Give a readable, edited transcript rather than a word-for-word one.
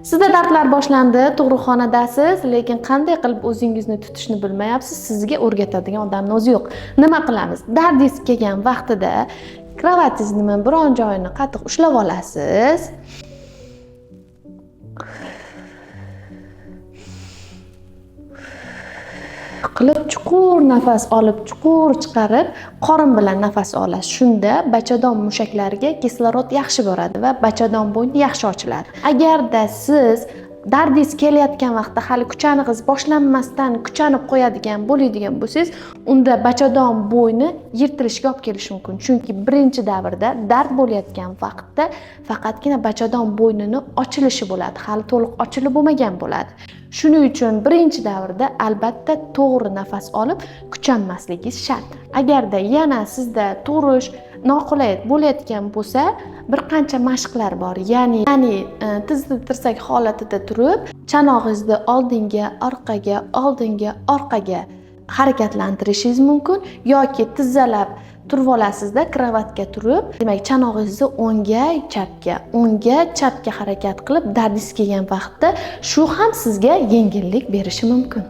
Sizda dardlar boshlandi, tug'ruqxonadasiz, lekin qanday qilib o'zingizni tutishni bilmayapsiz, sizga o'rgatadigan odamni o'zi yo'q. Nima qilamiz? Dardingiz kelgan vaqtida kravatingizni biron joyini qattiq ushlab olasiz. Qilib chuqur nafas olib, chuqur chiqarib, qorin bilan nafas olasiz. Shunda bachadon mushaklariga kislorod yaxshi boradi va bachadon bo'yni yaxshi ochiladi. Agarda siz dardingiz kelayotgan vaqtda hali kuchaningiz boshlanmasdan kuchanib qo'yadigan bo'ladigan bo'lsangiz, unda bachadon bo'yni yirtilishga olib kelishi mumkin. Chunki birinchi davrda dard bo'layotgan vaqtda faqatgina bachadon bo'ynini ochilishi bo'ladi, hali to'liq ochilib bo'lmagan bo'ladi. Shuning uchun birinchi davrda albatta to'g'ri nafas olib kuchanmasligingiz shart. Agarda yana sizda turish noqulay bo'layotgan bo'lsa, bir qancha mashqlar bor. Ya'ni tirsak holatida turib, chanog'ingizni oldinga, orqaga harakatlantirishingiz mumkin yoki tizzalab turib olasizda kravatga turib, demak chanog'ingizni o'ngga, chapga harakat qilib dardingiz kelgan vaqtda shu ham sizga yengillik berishi mumkin.